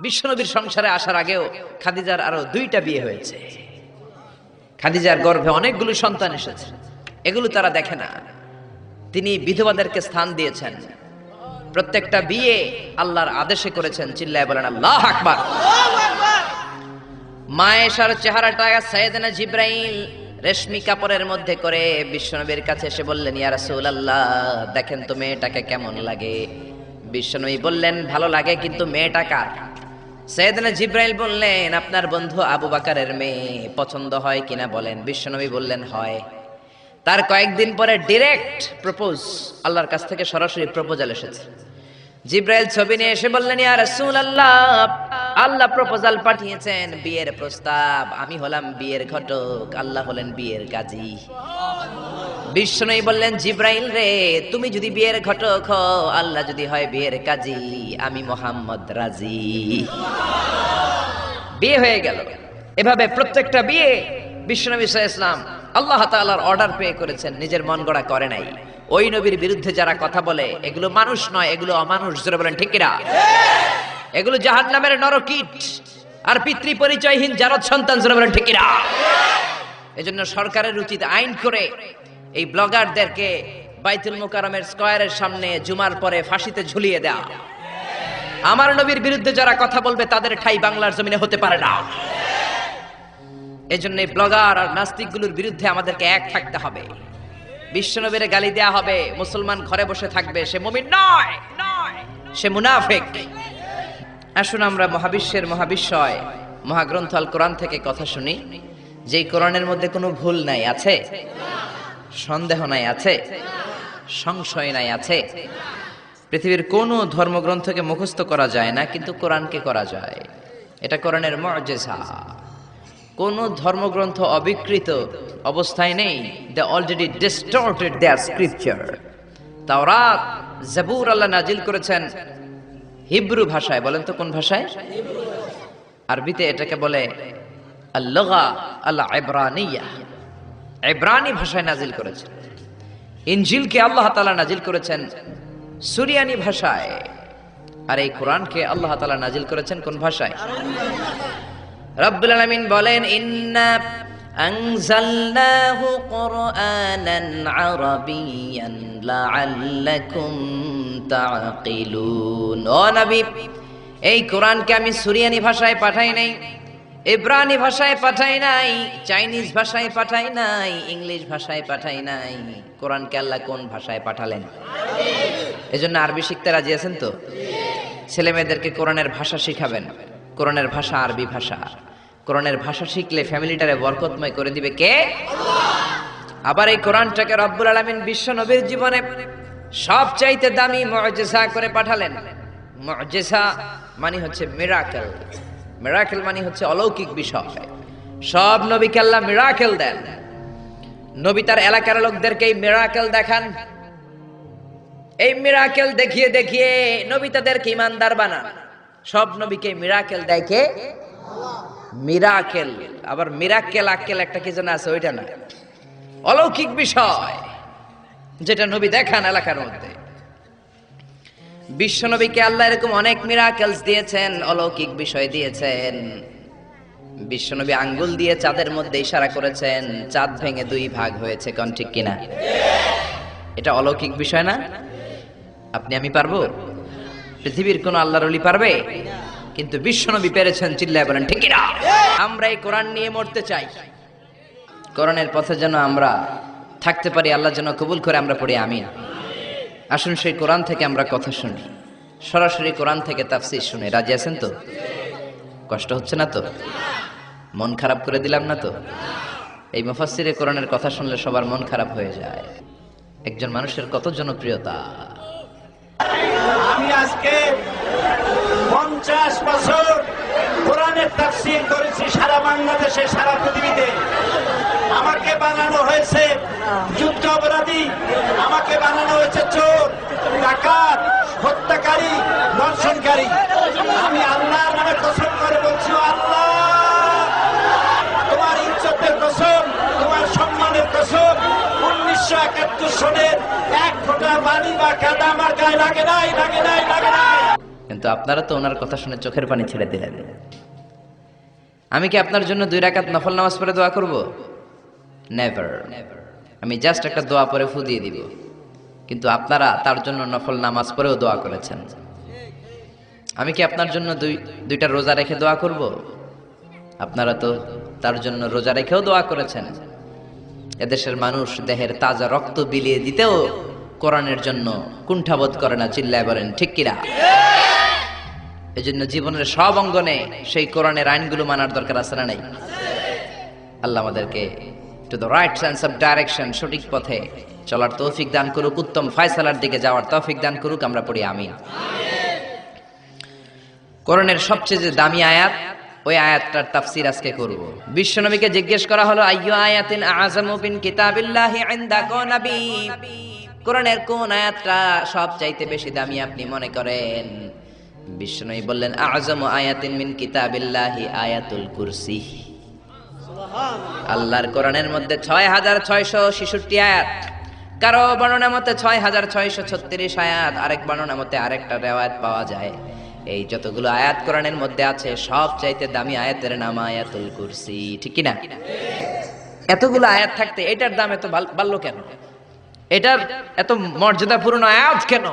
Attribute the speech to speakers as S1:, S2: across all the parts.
S1: বিশ্বনবীর সংসারে আসার আগেও খাদিজার আরো 2টা বিয়ে হয়েছে। খাদিজার গর্ভে অনেকগুলো সন্তান এসেছে, এগুলো তারা দেখে না। তিনি বিধবাদেরকে স্থান দিয়েছেন, প্রত্যেকটা বিয়ে আল্লাহর আদেশে করেছেন। চিল্লায় বলেন আল্লাহু আকবার। মায়েশার চেহারাটা সাইয়েদনা জিবরাইল রেশমি কাপড়ের মধ্যে করে বিশ্বনবীর কাছে এসে বললেন, ইয়া রাসূলুল্লাহ, দেখেন তো মেয়েটাকে কেমন লাগে। বিশ্বনবী বললেন, ভালো লাগে, কিন্তু মেয়েটা কার? সাইয়েদনা জিবরাইল বললেন, আপনার বন্ধু আবু বকরের মেয়ে, পছন্দ হয় কিনা বলেন। বিশ্বনবী বললেন হয়। তার কয়েকদিন পরে ডাইরেক্ট প্রপোজ, আল্লাহর কাছ থেকে সরাসরি প্রপোজাল এসেছে। জিবরাইল ছবি নিয়ে এসে বললেন, ইয়া রাসূলুল্লাহ, আল্লাহ প্রপোজাল পাঠিয়েছেন, বিয়ের প্রস্তাব। আমি হলাম বিয়ের ঘটক, আল্লাহ হলেন বিয়ের কাজী। বিশ্বনবী বললেন, জিবরাইল রে, তুমি যদি বিয়ের ঘটক হও, আল্লাহ যদি হয় বিয়ের কাজী, আমি মুহাম্মদ রাজি। বিয়ে হয়ে গেল। এভাবে প্রত্যেকটা বিয়ে বিশ্বনবী সাল্লাল্লাহু আলাইহি ওয়াসাল্লাম আল্লাহ তাআলার অর্ডার পেয়ে করেছেন, নিজের মন গড়া করে নাই। ওই নবীর বিরুদ্ধে যারা কথা বলে, এগুলো মানুষ নয়, এগুলো অমানুষ। জোরে বলেন ঠিক কিনা? এগুলো জাহান্নামের নরকীট আর পিতৃ পরিচয়হীন জারদ সন্তান। জোরে বলেন ঠিক কিনা? এজন্য সরকারের উচিত আইন করে এই ব্লগারদেরকে বাইতুল মুকাররমের স্কয়ারের সামনে জুমার পরে ফাঁসিতে ঝুলিয়ে দেয়া। আমার নবীর বিরুদ্ধে যারা কথা বলবে, তাদের ঠাঁই বাংলার জমিনে হতে পারে না। এজন্য এই ব্লগার আর নাস্তিকগুলোর বিরুদ্ধে আমাদেরকে এক থাকতে হবে। বিশ্বনবীর গালি দেয়া হবে, মুসলমান ঘরে বসে থাকবে, সে মুমিন নয়, সে মুনাফিক। আসুন আমরা মহাবিশ্বের মহাবিশ্বয় মহাগ্রন্থ আল কোরআন থেকে কথা শুনি, যেই কোরআনের মধ্যে কোনো ভুল নাই, আছে সন্দেহ নাই, আছে সংশয় নাই, আছে। পৃথিবীর কোনো ধর্মগ্রন্থকে মুখস্থ করা যায় না, কিন্তু কোরআনকে করা যায়। এটা কোরআনের মুআজিজা। কোন ধর্মগ্রন্থ অবিকৃত অবস্থায় নেই। They already distorted their scripture. তাওরাত, জাবুর আল্লাহ নাজিল করেছেন হিব্রু ভাষায়। বলেন তো কোন ভাষায়? আরবিতে এটাকে বলে আল-লুগা আল-ইব্রানিয়া। ইব্রানি ভাষায় নাজিল করেছেন। ইনজিলকে আল্লাহ তাআলা নাজিল করেছেন সুরিয়ানি ভাষায়। আর এই কোরআনকে আল্লাহ তাআলা নাজিল করেছেন কোন ভাষায়? রব্বুল আলামিন বলেন, ইন্না আনজালনাহু কুরআনান আরাবিয়্যান লাআল্লাকুম তাআকিলুন। ও নবী, এই কোরআনকে আমি সুরিয়ানি ভাষায় পাঠাই নাই, ইব্রানি ভাষায় পাঠাই নাই, চাইনিজ ভাষায় পাঠাই নাই, ইংলিশ ভাষায় পাঠাই নাই। কোরআনকে আল্লাহ কোন ভাষায় পাঠালেন? এজন্য আরবি শিখতে রাজি আছেন তো? ছেলে মেয়েদেরকে কোরআনের ভাষা শিখাবেন। কোরআনের ভাষা আরবি ভাষা। কোরআনের ভাষা শিখলে ফ্যামিলিটারে বরকতময় করে দিবে কে? আল্লাহ। আবার এই কোরআনটাকে রব্বুল আলামিন বিশ্ব নবীর জীবনে সবচাইতে দামি মুআজিজা করে পাঠালেন। মুআজিজা মানে হচ্ছে মিরাকেল। মিরাকেল মানে হচ্ছে অলৌকিক বিষয়। সব নবীকে আল্লাহ মিরাকেল দেন। নবী তার এলাকার লোকদেরকে এই মিরাকেল দেখান। এই মিরাকেল দেখিয়ে দেখিয়ে নবী তাদেরকে ঈমানদার বানান। সব নবীকে মিরাকেল দেয় কে? মিরাকেল। আবার মিরাকেল আক্কেল একটা কি যেন আছে, ওইটা না, অলৌকিক বিষয় যেটা নবী দেখান এলাকার মধ্যে। বিশ্ব নবীকে আল্লাহ এরকম অনেক মিরাকেলস দিয়েছেন, অলৌকিক বিষয় দিয়েছেন। বিশ্ব নবী আঙ্গুল দিয়ে চাঁদের মধ্যে ইশারা করেছেন, চাঁদ ভেঙে 2 ভাগ হয়েছে। কোন ঠিক কিনা? এটা অলৌকিক বিষয় না? আপনি আমি পারবো? পৃথিবীর কোন আল্লাহর ওলি পারবে? কিন্তু বিশ্বনবী পেরেছেন। চিল্লায় বলেন ঠিক কিনা? আমরা এই কোরআন নিয়ে মরতে চাই। কোরআনের পথে যেন আমরা থাকতে পারি, আল্লাহ যেন কবুল করে আমরা পড়ি আমিন। আসুন সেই কোরআন থেকে আমরা কথা শুনি, সরাসরি কোরআন থেকে তাফসীর শুনি। রাজি আছেন তো? কষ্ট হচ্ছে না তো? মন খারাপ করে দিলাম না তো? এই মুফাসসিরে কোরআনের কথা শুনলে সবার মন খারাপ হয়ে যায়। একজন মানুষের কত জনপ্রিয়তা।
S2: আমি আজকে 50 বছর কোরআনের তাফসীর করেছি সারা বাংলাদেশে, সারা পৃথিবীতে। আমাকে বানানো হয়েছে যুদ্ধ অপরাধী, আমাকে বানানো হয়েছে চোর, ডাকাত, হত্যাকারী, ধর্ষণকারী। আমি আল্লাহর নামে কসম করে বলছি, আল্লাহ তোমার ইজ্জতের কসম, তোমার সম্মানের কসম, 1971 সনের 1 ফোঁটা পানি বা কাদা আমার গায়ে লাগে নাই, লাগে নাই, লাগে নাই।
S1: কিন্তু আপনারা তো ওনার কথা শুনে চোখের পানি ছেড়ে দিলেন। আমি কি আপনার জন্য 2 রাকাত নফল নামাজ পড়ে দোয়া করব? নেভার। আমি জাস্ট একটা দোয়া পড়ে ফু দিয়ে দিব, কিন্তু আপনারা তার জন্য নফল নামাজ পড়েও দোয়া করেছেন। আমি কি আপনার জন্য দুইটা রোজা রেখে দোয়া করব? আপনারা তো তার জন্য রোজা রেখেও দোয়া করেছেন। এদেশের মানুষ দেহের তাজা রক্ত বিলিয়ে দিতেও কোরআনের জন্য কুণ্ঠাবোধ করে না, চিল্লায় বলেন ঠিক কিনা? এজন্য জীবনের সব অঙ্গনে সেই কোরআনের আইনগুলো মানার দরকার আছে না নাই? আল্লাহ আমাদেরকে to the right sense of direction, সঠিক পথে চলার তৌফিক দান করুক, উত্তম ফয়সালার দিকে যাওয়ার তৌফিক দান করুক। আমরা পড়ি আমিন। কোরআনের সবচেয়ে যে দামি আয়াত, ওই আয়াতটার তাফসীর আজকে করব। বিশ্বনবীকে জিজ্ঞেস করা হলো, আইয়ু আয়াতিন আযামু মিন কিতাবিল্লাহি ইনদাকা নবী, কোরআনের কোন আয়াতটা সবচাইতে বেশি দামি আপনি মনে করেন? বিশ্বনবী বললেন, আযামু আয়াতিন মিন কিতাবিল্লাহি আয়াতুল কুরসি। আল্লাহর কোরআনের মধ্যে 6666 আয়াত, কারো বর্ণনা মতে 6636 আয়াত, আরেক বর্ণনা মতে আরেকটা রিওয়ায়াত পাওয়া যায়। এই যতগুলো আয়াত কোরআনের মধ্যে আছে, সবচাইতে দামি আয়াতের নাম আয়াতুল কুরসি, ঠিক কি না? এতগুলো আয়াত থাকতে এটার দাম এত বাড়লো কেন? এটার এত মর্যাদাপূর্ণ আয়াত কেন?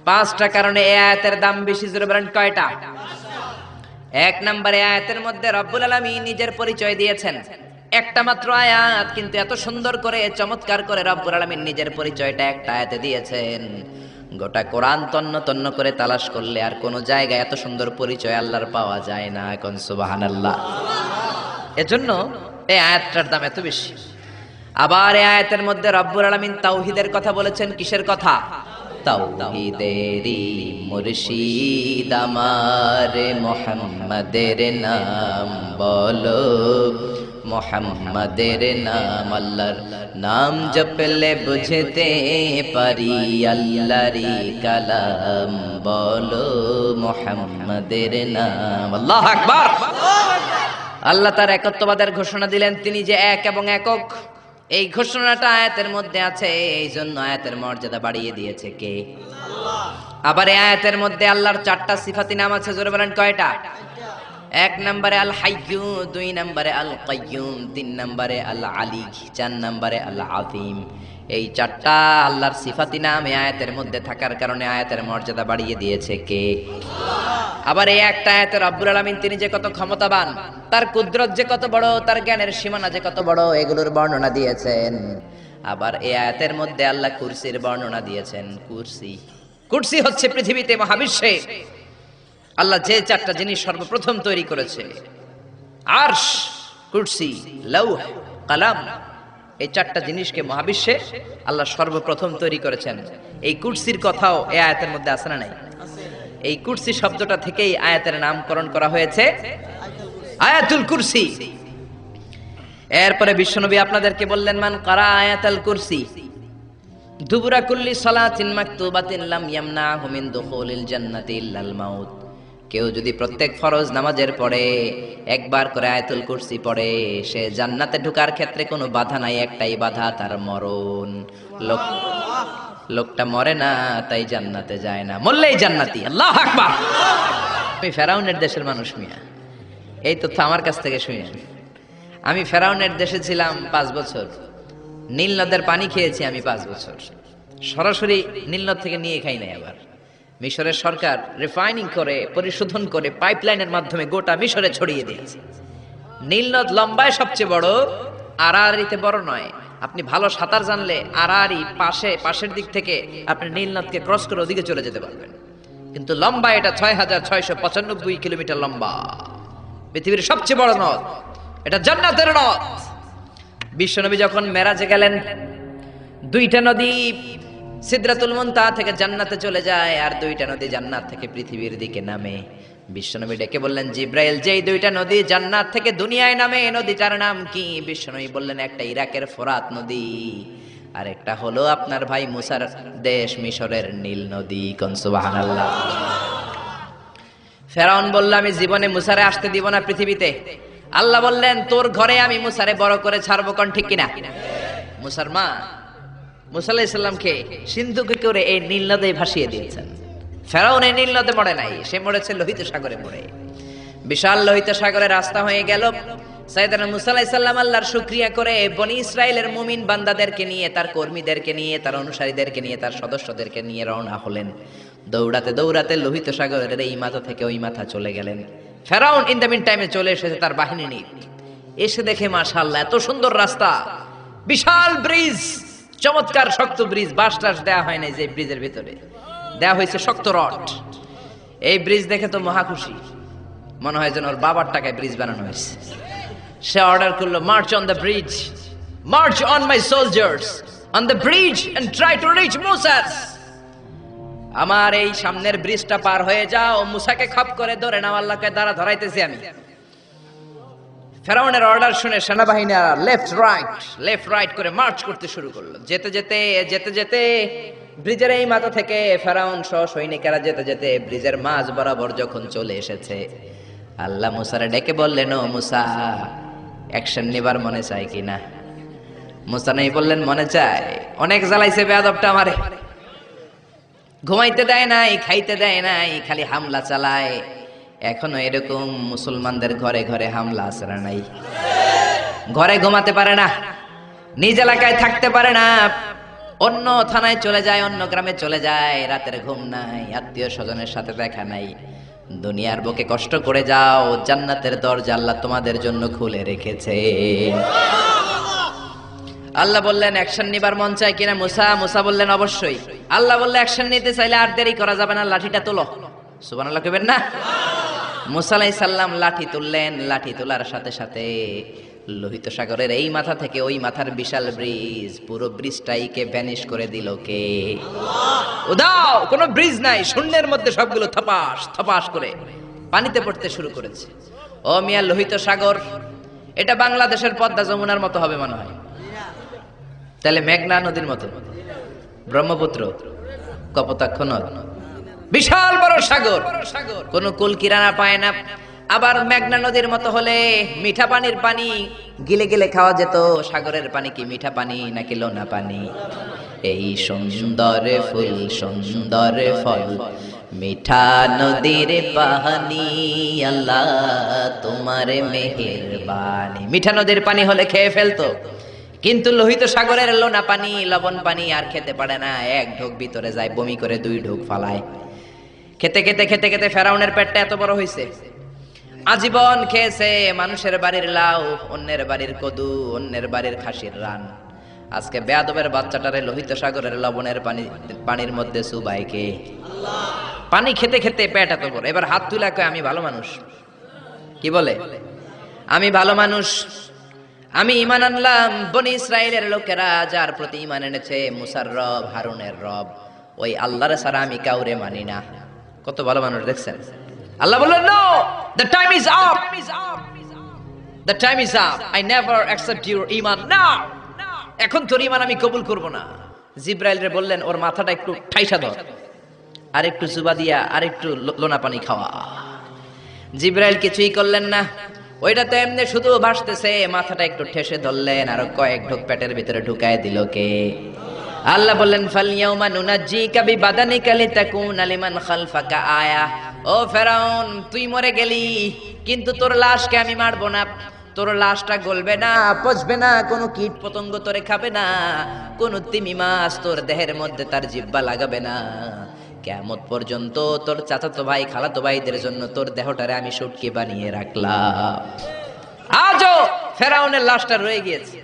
S1: 5টা কারণে এই আয়াতের দাম বেশি। জোরে বলেন কয়টা? 1 নম্বরে আয়াতের মধ্যে রব্বুল আলামিন নিজের পরিচয় দিয়েছেন। একটা মাত্র আয়াত, কিন্তু এত সুন্দর করে চমৎকার করে রব্বুল আলামিন নিজের পরিচয়টা একটা আয়াতে দিয়েছেন। গোটা কোরআন তন্ন তন্ন করে তালাশ করলে আর কোন জায়গায় এত সুন্দর পরিচয় আল্লাহর পাওয়া যায় না। কোন সুবহানাল্লাহ। এজন্য এই আয়াতটার দাম এত বেশি। আবার এই আয়াতের মধ্যে রব্বুল আলামিন তাওহীদের কথা বলেছেন। কিসের কথা? তাওহীদেরই মুর্শিদ আমার মুহাম্মাদের নাম বলো, মুহাম্মাদের নাম। আল্লাহর নাম জপলে বুঝতে পারি আল্লাহরই কালাম বলো, মুহাম্মাদের নাম। আল্লাহু আকবার। আল্লাহ তার একত্ববাদের ঘোষণা দিলেন, তিনি যে এক এবং একক। এই ঘোষণাটা আয়াতের মধ্যে আছে, এই জন্য আয়াতের মর্যাদা বাড়িয়ে দিয়েছে কে? আল্লাহ। আবার এই আয়াতের মধ্যে আল্লাহর 4টা সিফাতি নাম আছে। জোরে বলেন কয়টা? 1 নম্বরে আল হাইয়্যু, 2 নম্বরে আল কাইয়্যুম, 3 নম্বরে আল আলী, 4 নম্বরে আল আযীম। এই 4টা আল্লাহর সিফাতি নাম এই আয়াতের মধ্যে থাকার কারণে আয়াতের মর্যাদা বাড়িয়ে দিয়েছে কে? আল্লাহ। আবার এই একটা আয়াতে রব্বুল আলামিন তিনি যে কত ক্ষমতাবান, তার কুদরত যে কত বড়, তার জ্ঞানের সীমানা যে কত বড়, এগুলোর বর্ণনা দিয়েছেন। আবার এই আয়াতের মধ্যে আল্লাহ কুরসির বর্ণনা দিয়েছেন। কুরসি হচ্ছে পৃথিবীতে, মহাবিশ্বে আল্লাহ যে 4টা জিনিস সর্বপ্রথম তৈরি করেছে, আরশ, কুরসি, লৌহ, কলম, এই 4টা জিনিসকে মহাবিশ্বে আল্লাহ সর্বপ্রথম তৈরি করেছেন। এই কুরসির কথাও এই আয়াতের মধ্যে আছে না নাই? এই কুরসি শব্দটা থেকেই আয়াতের নামকরণ করা হয়েছে আয়াতুল কুরসি। এরপরে বিশ্বনবী আপনাদেরকে বললেন, মান কারা আয়াতুল কুরসি দুবুরা কুল্লি সালাতিন মাকতুবাতিন লাম ইয়ামনাহু মিন দুখুলিল জান্নাতি ইল্লাল মাউত। কেউ যদি প্রত্যেক ফরজ নামাজের পরে একবার করে আয়াতুল কুরসি পড়ে, সে জান্নাতে ঢোকার ক্ষেত্রে কোনো বাধা নাই, একটাই বাধা, তার মরণ। লোকটা মরে না, তাই জান্নাতে যায় না, মরলেই জান্নাতি। আল্লাহু আকবার। আমি ফেরাউনের দেশের মানুষ মিয়া, এই তথ্য আমার কাছ থেকে শুনেন। আমি ফেরাউনের দেশে ছিলাম 5 বছর। নীল নদের পানি খেয়েছি আমি 5 বছর। সরাসরি নীল নদ থেকে নিয়ে খাই নাই। আবার মিশরের সরকার রিফাইনিং করে, পরিশোধন করে, পাইপলাইনের মাধ্যমে গোটা মিশরে ছড়িয়ে দিয়েছে। নীল নদ লম্বায় সবচেয়ে বড়, আড়াআড়িতে বড় নয়। আপনি ভালো সাঁতার জানলে আড়াআড়ি পাশের দিক থেকে আপনি নীল নদকে ক্রস করে ওদিকে চলে যেতে পারবেন। কিন্তু লম্বা এটা 6695 কিলোমিটার লম্বা, পৃথিবীর সবচেয়ে বড় নদ। এটা জান্নাতের নদ। বিশ্বনবী যখন মেরাজে গেলেন, 2টা নদী সিদরাতুল মুনতাহা থেকে জান্নাতে চলে যায়, আর 2টা নদী জান্নাত থেকে পৃথিবীর দিকে নামে। বিশ্বনবী ডেকে বললেন, জিব্রাইল, যেই 2টা নদী জান্নাত থেকে দুনিয়ায় নামে, এই নদীটার নাম কি? বিশ্বনবী বললেন, একটা ইরাকের ফোরাত নদী, আর একটা হলো আপনার ভাই মুসার দেশ মিশরের নীল নদী। কোন সুবহানাল্লাহ। ফেরাউন বলল, আমি জীবনে মুসারে আসতে দিব না পৃথিবীতে। আল্লাহ বললেন, তোর ঘরে আমি মুসারে বড় করে ছাড়বো। কোন ঠিক কিনা? মুসার মা মুসা আলাইহিস সালামকে সিন্ধুকে করে এই নীল নদে ভাসিয়ে দিয়েছেন। ফেরাউন এই নীল নদে মরে নাই, সে মরেছে লোহিত সাগরে মরে। বিশাল লোহিত সাগরে রাস্তা হয়ে গেল। সাইয়েদনা মুসা আলাইহিস সালাম আল্লাহর শুকরিয়া করে বনি ইসরাইলের মুমিন বান্দাদেরকে নিয়ে, তার কর্মীদেরকে নিয়ে, তার অনুসারীদেরকে নিয়ে, তার সদস্যদেরকে নিয়ে রওনা হলেন। দৌড়াতে দৌড়াতে লোহিত সাগরের এই মাথা থেকে ওই মাথা চলে গেলেন। ফেরাউন ইন দ্য মিন টাইমে চলে এসেছে তার বাহিনী নিয়ে। এসে দেখে মাশাআল্লাহ এত সুন্দর রাস্তা, বিশাল ব্রিজ, চমৎকার শক্ত ব্রিজ, বাঁশ টাস দেওয়া হয় নাই, যে ব্রিজের ভিতরে দেওয়া হয়েছে শক্ত রড। এই ব্রিজ দেখে তো মহা খুশি, মনে হয় যেন ওর বাবার টাকায় ব্রিজ বানানো হয়েছে। সে অর্ডার করলো, march on the bridge, march on my soldiers on the bridge and try to reach Musas. আমার এই সামনের ব্রিজটা পার হয়ে যাও, মুসাকে খপ করে ধরে নাও, আল্লাহকে দ্বারা ধরাইতেছি আমি। ফেরাউনের অর্ডার শুনে সেনাবাহিনীরা লেফট রাইট করে মার্চ করতে শুরু করলো। যেতে যেতে যেতে যেতে ব্রিজের এই মাথা থেকে ফেরাউন সহ সৈনিকেরা যেতে যেতে ব্রিজের মাঝ বরাবর যখন চলে এসেছে, আল্লাহ মুসারে ডেকে বললেন, ও মুসা, অ্যাকশন নেবার মনে চায় কিনা? মুসা নেই বললেন, মনে চায়। অনেক জ্বালাইছে বেয়াদবটা আমারে, ঘুমাইতে দেয় নাই, খাইতে দেয় নাই, খালি হামলা চালায়। এখনো এরকম মুসলমানদের ঘরে ঘরে হামলা আসরা নাই, ঘরে ঘুমাতে পারে না, নিজ এলাকায় থাকতে পারে না, অন্য থানায় চলে যায়, অন্য গ্রামে চলে যায়, রাতের ঘুম নাই, আত্মীয় স্বজনের সাথে দেখা নাই। দুনিয়ার বুকে কষ্ট করে যাও, জান্নাতের দরজা আল্লাহ তোমাদের জন্য খুলে রেখেছে। আল্লাহ বললেন, অ্যাকশন নিবার মন চায় কিনা মুসা? মুসা বললেন, অবশ্যই। আল্লাহ বললেন, অ্যাকশন নিতে চাইলে আর দেরি করা যাবে না, লাঠিটা তোলো। সুবহানাল্লাহ কইবেন না? মুসা আলাইহিস সালাম লাঠি তুললেন। লাঠি তোলার সাথে সাথে লোহিত সাগরের এই মাথা থেকে ওই মাথার বিশাল ব্রিজ, পুরো ব্রিজটাইকে ভ্যানিশ করে দিল কে? উদাও, কোনো ব্রিজ নাই, শূন্যের মধ্যে সবগুলো থপাস থপাস করে পানিতে পড়তে শুরু করেছে। ও মিয়া, লোহিত সাগর এটা বাংলাদেশের পদ্মা যমুনার মতো হবে মনে হয়? তাহলে মেঘনা নদীর মতো, ব্রহ্মপুত্র, কপোতাক্ষ নদ, বিশাল বড় সাগর, কোনো কুল কিনারা পায় না। আবার মেঘনা নদীর মতো হলে মিঠা পানির পানি গিলে গিলে খাওয়া যেত। সাগরের পানি কি মিঠা পানি নাকি লোনা পানি? এই সুন্দর ফুল সুন্দর ফল, মিঠা নদীর পানি, আল্লাহ তোমার মেহেরবানি। মিঠা নদীর পানি হলে খেয়ে ফেলতো, কিন্তু লোহিত সাগরের লোনা পানি, লবণ পানি আর খেতে পারে না। এক ঢোক ভিতরে যায়, বমি করে 2 ঢোক ফালায়। খেতে খেতে খেতে খেতে ফেরাউনের পেটটা এত বড় হয়েছে, আজীবন খেয়েছে মানুষের বাড়ির লাউ, অন্যের বাড়ির কদু, অন্যের বাড়ির খাসির রান। আজকে বেয়াদবের বাচ্চাটারে লোহিত সাগরের লবণের পানির মধ্যে চুবাইকে পানি খেতে খেতে পেট এত বড়। এবার হাত তুলে কয়, আমি ভালো মানুষ। কি বলে? আমি ভালো মানুষ, আমি ঈমান আনলাম। বনি ইসরাইলের লোকেরা যার প্রতি ঈমান এনেছে, মুসার রব, হারুনের রব, ওই আল্লাহর ছাড়া আমি কাউরে মানি না। কত ভালো মানুষ দেখছেন? আল্লাহ বললেন, no, the time is up, the time is up, I never accept your ঈমান now, এখন তোর ঈমান আমি কবুল করব না। জিব্রাইল রে বললেন, ওর মাথাটা একটু ঠাইসা ধর, আর একটু জুবা দিয়া, আর একটু লোনা পানি খাওয়া। জিব্রাইল কিছুই করলেন না, ওইটা তো এমনি শুধু ভাসতেছে। মাথাটা একটু ঠেসে ধরলেন, আর কয়েক ঢোক পেটের ভিতরে ঢুকায় দিল কে? আল্লাহ বললেন, ফালইয়াউমা নুনাজ্জিকা বিবাদানিকা লিতাকুনা লিমান খালফাকা আয়া। ও ফেরাউন, তুই মরে গেলি, কিন্তু তোর লাশকে আমি মারবো না। তোর লাশটা গলবে না, পচবে না, কোনো কীট পতঙ্গ তোরে খাবে না, কোনো তিমি মাছ তোর দেহের মধ্যে তার জিহ্বা লাগাবে না। কিয়ামত পর্যন্ত তোর চাচাতো ভাই, খালাতো ভাইদের জন্য তোর দেহটারে আমি শুটকি বানিয়ে রাখলাম। আজও ফেরাউনের লাশটা রয়ে গিয়েছে।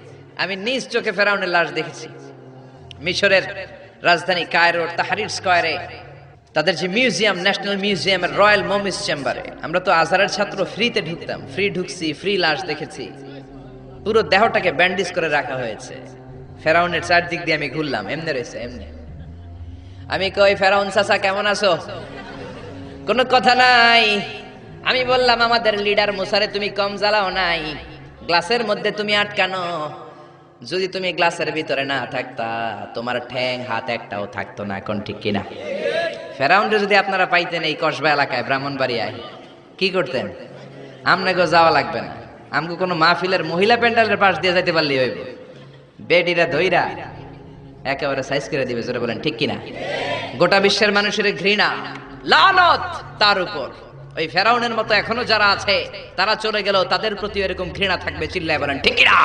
S1: আমি নিজ চোখে ফেরাউনের লাশ দেখেছি। মিশরের রাজধানী কায়রোর তাহরির স্কয়ারে তাদের যে মিউজিয়াম, ন্যাশনাল মিউজিয়ামের রয়্যাল মমিস চেম্বারে, আমরা তো আজহারের ছাত্র, ফ্রিতে ঢুকতাম, ফ্রি ঢুকছি, ফ্রি লাশ দেখেছি। পুরো দেহটাকে ব্যান্ডেজ করে রাখা হয়েছে। ফেরাউনের চারদিক দিয়ে আমি ঘুরলাম, এমনি রয়েছে, এমনি। আমি কই, ফেরাউন চাচা কেমন আছো? কোনো কথা নাই। আমি বললাম, আমাদের লিডার মুসারে তুমি কম জ্বালাও নাই, গ্লাসের মধ্যে তুমি আটকানো। যদি তুমি গ্লাসের ভিতরে না থাকতা, তোমার ঠ্যাং হাত একটাও থাকতো না। এখন ঠিক কিনা? ফেরাউনরে যদি আপনারা পাইতেন এই কসবা এলাকায়, ব্রাহ্মণবাড়িয়ায়, কি করতেন? আমনাগো যাওয়া লাগবে না, আমগো কোনো মাহফিলের মহিলা প্যান্ডেলের পাশ দিয়ে যাইতে পারলেই হইব। বেডিরা ধইরা একেবারে সাইজ করে দিবে। জোরে বলেন ঠিক কিনা? গোটা বিশ্বের মানুষের ঘৃণা, লানত তার উপর। ওই ফেরাউনের মতো এখনো যারা আছে তারা চলে গেল, তাদের প্রতি এরকম ঘৃণা থাকবে। চিল্লায় বলেন ঠিক কি না?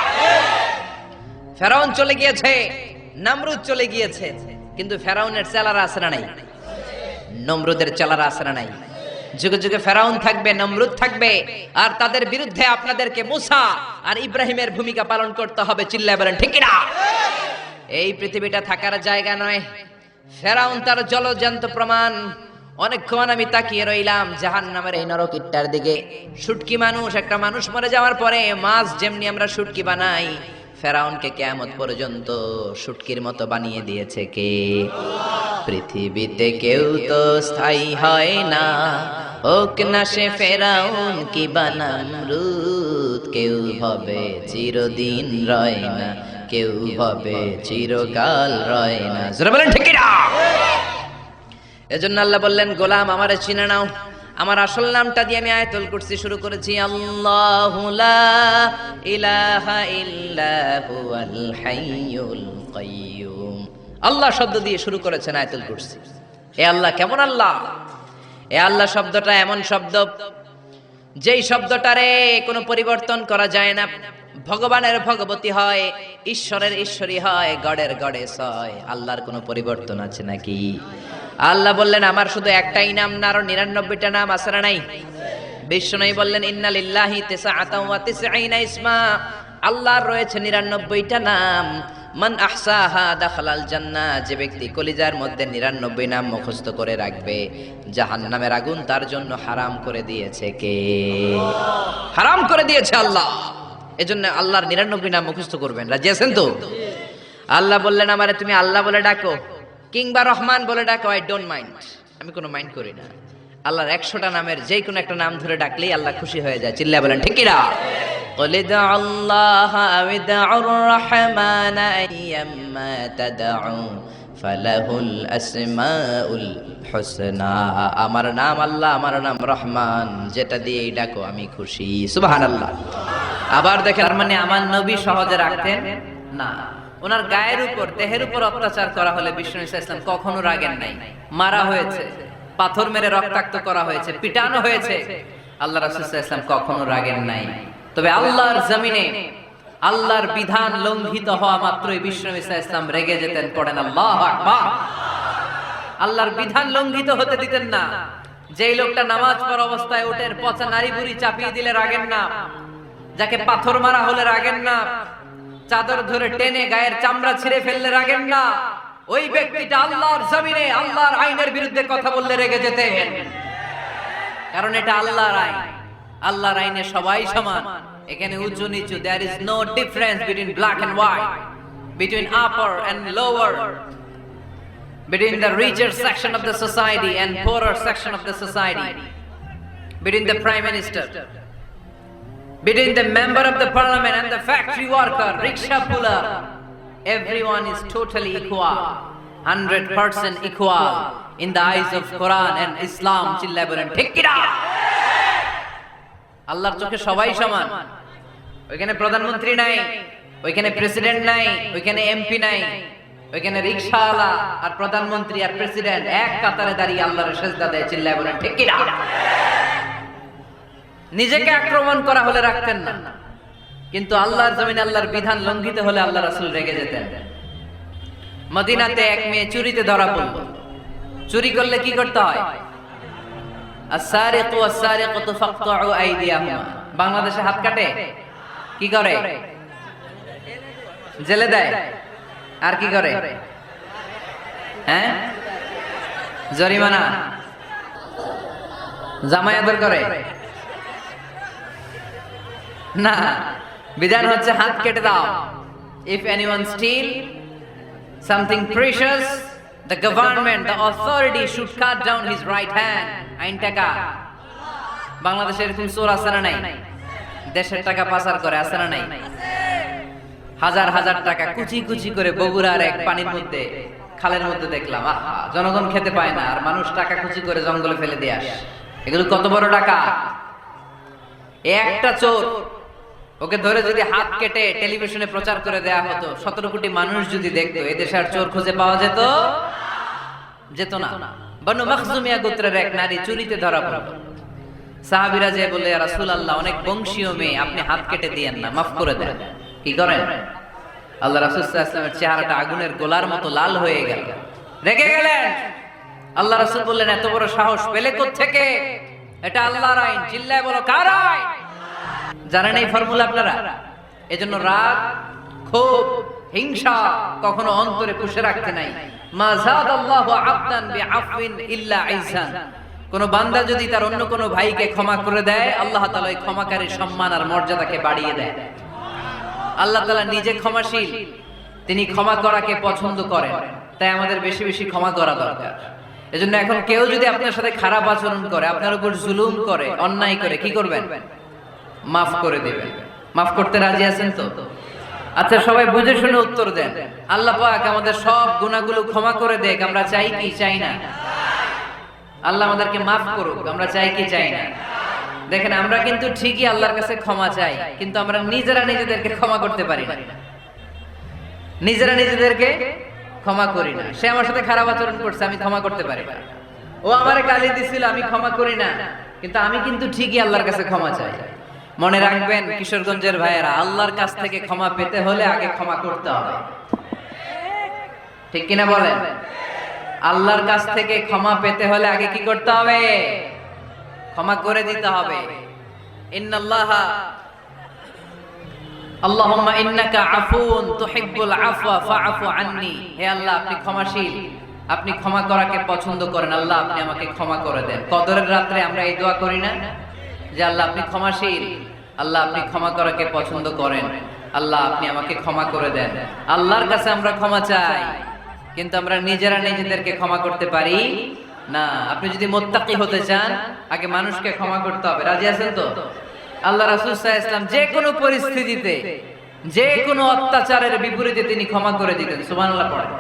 S1: ফেরাউন চলে গিয়েছে, নমরুদ চলে গিয়েছে, কিন্তু ফেরাউনের চেলারা আছে না নাই? নমরুদের চেলারা আছে না নাই? যুগে যুগে ফেরাউন থাকবে, নমরুদ থাকবে, আর তাদের বিরুদ্ধে আপনাদেরকে মুসা আর ইব্রাহিমের ভূমিকা পালন করতে হবে। চিল্লায় বলেন ঠিক কি না? এই পৃথিবীটা থাকার জায়গা নয়। ফেরাউন তার জলজ্যান্ত প্রমাণ। অনেকক্ষণ আমি তাকিয়ে রইলাম জাহান্নামের এই নরকিটটার দিকে। শুটকি মানুষ, একটা মানুষ মরে যাওয়ার পরে মাছ যেমনি আমরা শুটকি বানাই, ফেরাউনকে কিয়ামত পর্যন্ত শুটকির মতো বানিয়ে দিয়েছে কে? পৃথিবীতে কেউ তো স্থায়ী হয় না, হোক না সে ফেরাউন কি বানামরুদ। কেউ হবে চিরদিন রয় না, কেউ হবে চিরকাল রয় না। জোরে বলেন ঠিক কি না? এজন্য আল্লাহ বললেন, গোলাম আমারে চিনে নাও। আমার আসল নামটা দিয়ে আমি আয়াতুল কুরসি শুরু করেছি। আল্লাহু লা ইলাহা ইল্লা হুয়াল হাইয়ুল কাইয়্যুম। আল্লাহ শব্দ দিয়ে শুরু করেছেন আয়াতুল কুরসি। এ আল্লাহ কেমন আল্লাহ? এ আল্লাহ শব্দটা এমন শব্দ যেই শব্দটারে কোনো পরিবর্তন করা যায় না। ভগবানের ভগবতী হয়, ঈশ্বরের ঈশ্বরী হয়, গডের গডেস হয়। আল্লাহর কোনো পরিবর্তন আছে নাকি? আল্লাহ বললেন আমার শুধু একটাই নাম না, আরো 99টা নাম আছে না নাই? বিষ্ণু বললেন ইন্না লিল্লাহি তিসআতাও ওয়া তিসঈনা ইসমা। আল্লাহর রয়েছে 99টা নাম। মান আহসাহা দাখালাল জান্নাহ। যে ব্যক্তি কলিজার মধ্যে 99 নাম মুখস্থ করে রাখবে, জাহান্নামের আগুন তার জন্য হারাম করে দিয়েছে কে? হারাম করে দিয়েছে আল্লাহ। এজন্য আল্লাহর 99 নাম মুখস্থ করবেন। রাজি আছেন তো? আল্লাহ বললেন আমারে তুমি আল্লাহ বলে ডাকো কিংবা রহমান বলে ডাকো, আই ডোন্ট মাইন্ড, আমি কোনো মাইন্ড করি না। আল্লাহর 100টা নামের যে কোনো একটা নাম ধরে ডাকলেই আল্লাহ খুশি হয়ে যায়। চিল্লায় বলেন ঠিক কি না? قل ادعوا الله أو ادعوا الرحمن أيما تدعوا فله الأسماء الحسنى। আমার নাম আল্লাহ, আমার নাম রহমান, যেটা দিয়ে ডাকো আমি খুশি। সুবহানাল্লাহ। আবার দেখেন, মানে আমার নবী সহজে রাখতেন না। ওনার গায়ের উপর, দেহের উপর অত্যাচার করা হলে বিষ্ণু ইসা ইসলাম কখনো রাগেন নাই। মারা হয়েছে, পাথর মেরে রক্তাক্ত করা হয়েছে, পিটানো হয়েছে, আল্লাহ রাসূল সাল্লাল্লাহু আলাইহি ওয়াসাল্লাম কখনো রাগেন নাই। তবে আল্লাহর জমিনে আল্লাহর বিধান লঙ্ঘিত হওয়া মাত্রই বিষ্ণু ইসা ইসলাম রেগে যেতেন। পড়েন আল্লাহু আকবার। আল্লাহর বিধান লঙ্ঘিত হতে দিতেন না। যেই লোকটা নামাজ পড়া অবস্থায় ওটের পচা নারী বুড়ি চাপিয়ে দিলে রাগেন না, যাকে পাথর মারা হলে রাগেন না, চাদর ধরে টেনে গায়ের চামড়া ছিঁড়ে ফেললে রাগেন না, ওই ব্যক্তিটা আল্লাহর জমিনে আল্লাহর আইনের বিরুদ্ধে কথা বললে রেগে যেতেন। কারণ এটা আল্লাহর আইন। আল্লাহর আইনে সবাই সমান। এখানে উঁচু নিচু, there is no difference between black and white, between upper and lower, between the richer section of the society and poorer section of the society, between the prime minister, between the member of the parliament and the factory worker, rickshaw puller. Everyone is totally equal, 100% equal in the eyes of Quran and Islam. চিল্লায় বলেন ঠিক কি না? আল্লাহর চোখে সবাই সমান। ওইখানে প্রধানমন্ত্রী নাই, ওইখানে প্রেসিডেন্ট নাই, ওইখানে এমপি নাই, ওইখানে রিকশাওয়ালা আর প্রধানমন্ত্রী আর প্রেসিডেন্ট এক কাতারে দাঁড়িয়ে আল্লাহর সেজদা দেয়। চিল্লায় বলেন ঠিক কি না? নিজেকে আক্রমণ করা হলে রাখতেন না, কিন্তু আল্লাহর জমিনে আল্লাহর বিধান লঙ্ঘিত হলে আল্লাহ রাসূল রেগে যেতেন। মদিনাতে এক মেয়ে চুরিতে ধরা পড়ল। চুরি করলে কি করতে হয়? আস-সারিকু ওয়াস-সারিকাতু ফাকতাউ আইদিয়াহুমা। বাংলাদেশে হাত কাটে, কি করে? জেলে দেয়। আর কি করে? হ্যাঁ, জরিমানা, জামাই আদর করে না। বিধান হচ্ছে হাত কেটে দাও। If anyone steal something precious, the government, the authority should cut down his right hand. আইন টাকা। বাংলাদেশে এরকম চোর আছে না নাই? দেশের টাকা পাচার করে, আছে না নাই? হাজার হাজার টাকা কুচি কুচি করে বগুড়ার এক পানির মধ্যে, খালের মধ্যে দেখলাম। আহা, জনগণ খেতে পায় না, আর মানুষ টাকা কুচি করে জঙ্গলে ফেলে দিয়ে আসে। এগুলো কত বড় টাকা! একটা চোর, ওকে ধরে যদি হাত কেটে টেলিভিশনে প্রচার করে দেয়া হতো, 17 কোটি মানুষ যদি দেখতো, এদেশে আর চোর খুঁজে পাওয়া যেত না। বনু মখজুমিয়া গোত্রের এক নারী চুরিতে ধরা পড়ল। সাহাবীরা যে বলে, ইয়া রাসূলুল্লাহ, অনেক বংশীয় মেয়ে, আপনি হাত কেটে দিয়েন না, মাফ করে দেন। কি করেন? আল্লাহ রাসূল সাল্লাল্লাহু আলাইহি ওয়াসাল্লামের চেহারাটা আগুনের গোলার মতো লাল হয়ে গেল, রেগে গেলেন। আল্লাহ রাসূল বললেন, এত বড় সাহস পেলে কোত্থেকে? এটা আল্লাহর আইন, চিল্লায় বলো কার আইন? জানেন এই ফর্মুলা আপনারা? এজন্য রাগ, ক্ষোভ, হিংসা কখনো অন্তরে পুষে রাখতে নাই। মা যাদাল্লাহু আবদান বিআফওয়িন ইল্লা ইহসান। কোন বান্দা যদি তার অন্য কোন ভাইকে ক্ষমা করে দেয়, আল্লাহ তাআলা ওই ক্ষমাকারীর সম্মান আর মর্যাদাকে বাড়িয়ে দেয়। আল্লাহ তাআলা নিজে ক্ষমাশীল, তিনি ক্ষমা করাকে পছন্দ করেন, তাই আমাদের বেশি বেশি ক্ষমা করা দরকার। এজন্য এখন কেউ যদি আপনার সাথে খারাপ আচরণ করে, আপনার উপর জুলুম করে, অন্যায় করে, কি করবেন? মাফ করে দিবেন। মাফ করতে রাজি আছেন তো? আচ্ছা, সবাই বুঝে শুনে উত্তর দেন। আল্লাহ পাক আমাদের সব গুনাহগুলো ক্ষমা করে দেখ, আমরা চাই কি চাই না? আল্লাহ আমাদেরকে মাফ করুক, আমরা চাই কি চাই না? দেখেন, আমরা কিন্তু ঠিকই আল্লাহর কাছে ক্ষমা চাই, কিন্তু আমরা নিজেরা নিজেদেরকে ক্ষমা করতে পারি না। নিজেরা নিজেদেরকে ক্ষমা করি না। সে আমার সাথে খারাপ আচরণ করছে, আমি ক্ষমা করতে পারি না। ও আমারে গালি দিছিল, আমি ক্ষমা করি না, কিন্তু আমি কিন্তু ঠিকই আল্লাহর কাছে ক্ষমা চাই। মনে রাখবেন কিশোরগঞ্জের ভাইয়েরা, আল্লাহর কাছ থেকে ক্ষমা পেতে হলে আগে ক্ষমা করতে হবে। ঠিক কিনা বলেন? আল্লাহর কাছ থেকে ক্ষমা পেতে হলে আগে কি করতে হবে? ক্ষমা করে দিতে হবে। ইন্নাল্লাহা আল্লাহুম্মা ইন্নাকা আফুন তুহিব্বুল আফওয়া ফাআফু আন্নি। হে আল্লাহ, আপনি ক্ষমাশীল, আপনি ক্ষমা করাকে পছন্দ করেন। আল্লাহ, আপনি আমাকে ক্ষমা করে দেন। কদরের রাতে আমরা এই দোয়া করি না যে আল্লাহ আপনি ক্ষমাশীল, আল্লাহ আপনি ক্ষমা করাকে পছন্দ করেন, আল্লাহ আপনি আমাকে ক্ষমা করে দেন। আল্লাহর কাছে আমরা ক্ষমা চাই, কিন্তু আমরা নিজেরা নিজেদেরকে ক্ষমা করতে পারি না। আপনি যদি মুত্তাকি হতে চান, আগে মানুষকে ক্ষমা করতে হবে। রাজি আছেন তো? আল্লাহ রাসূল সাল্লাল্লাহু আলাইহি ওয়াসাল্লাম যে কোনো পরিস্থিতিতে, যে কোনো অত্যাচারের বিপরীতে তিনি ক্ষমা করে দিতেন। সুবহানাল্লাহ পড়েন।